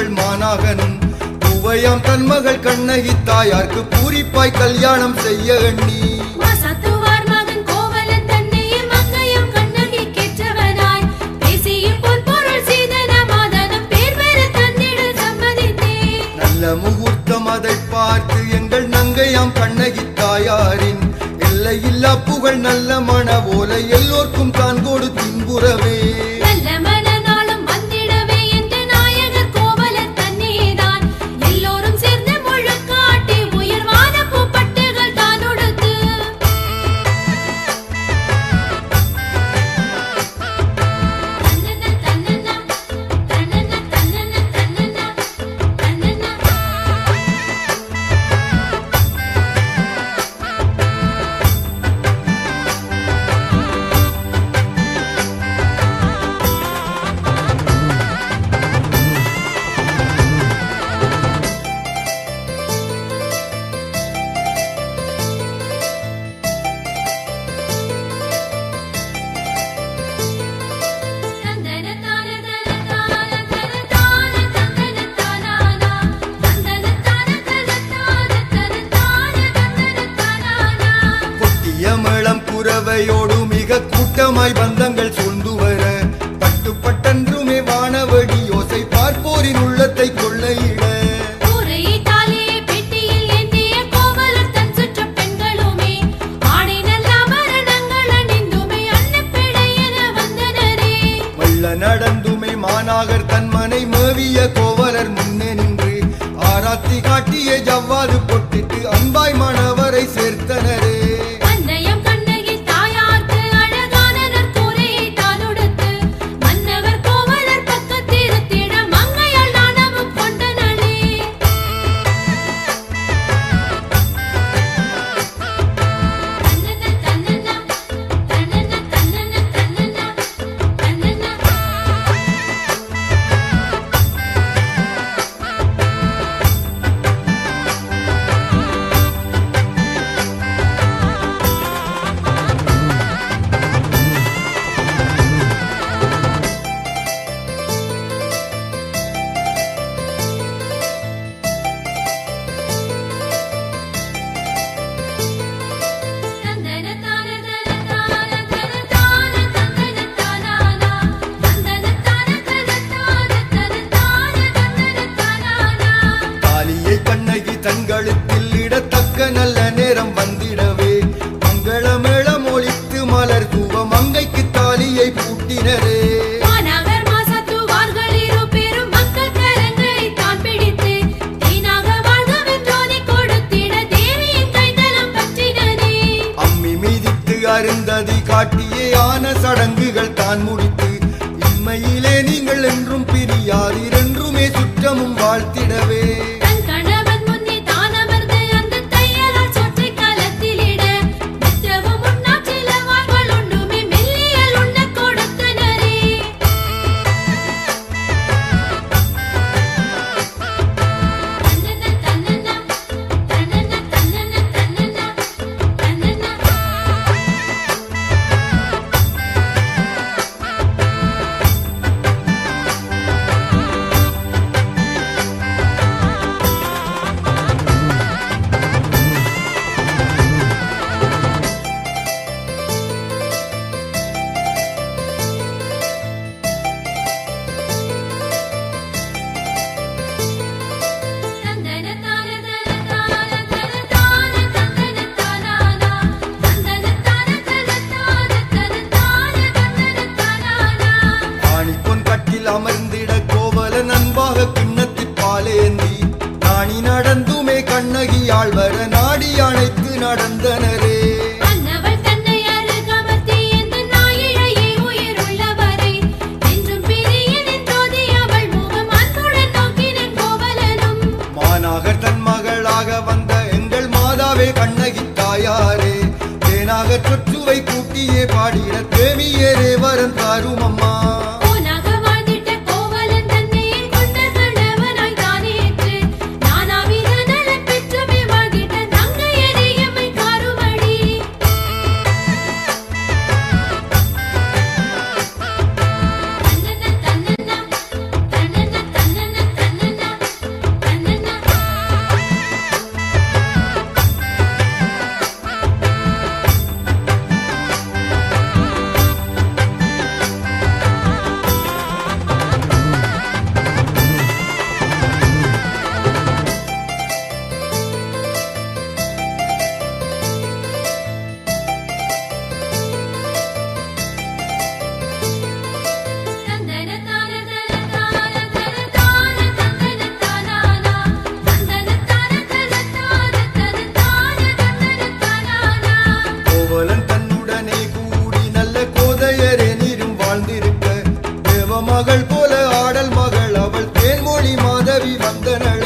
எங்கள் மாநாகனும் பூவையாம் தன் மகள் கண்ணகி தாயார்க்கு பூரிப்பாய் கல்யாணம் செய்ய எண்ணி நல்ல முகூர்த்தம் அதை பார்த்து எங்கள் நங்கையாம் கண்ணகி தாயாரின் எல்லையில்லா புகழ் நல்ல மன போல எல்லோர்க்கும் தான் கொடு தின்புறவே குரவையோடு மிக கூட்டமாய் பந்தங்கள் சூழ்ந்து வர பட்டுப்பட்டன்றுமே வானவடி யோசை பார்ப்போரின் உள்ளத்தை கொள்ளையிட வல்ல நடந்துமே மாநாகர் தன் மனை மேவிய கோவலர் முன்னே நின்று ஆராத்தி காட்டிய ஜவ்வாது பொட்டிட்டு அன்பாய் மணவரை சேர்த்தனரே தங்களுத்தில் இடத்தக்க நல்ல நேரம் வந்திடவே மங்களமேளம் ஒலித்து மலர் தூவ மங்கைக்கு தாலியை பூட்டினரே அம்மி மீதித்து அருந்ததி காட்டியே ஆன சடங்குகள் தான் முடித்து இம்மையிலே நீங்கள் என்றும் பிரியாதீர் என்றுமே சுற்றமும் வாழ்த்திடவே அமர்ந்திட கோவல நண்பாக கிண்ணத்தி பாலேந்தி நாணி நடந்துமே கண்ணகி ஆழ்வர நாடி அணைத்து நடந்தனரே மாநாகர் தன் மகளாக வந்த எங்கள் மாதாவே கண்ணகி தாயாரே தேனாக சொற்றுவை கூட்டியே பாடிட தேவியரே வரம் தாரும் அம்மா கிளவி வந்தனள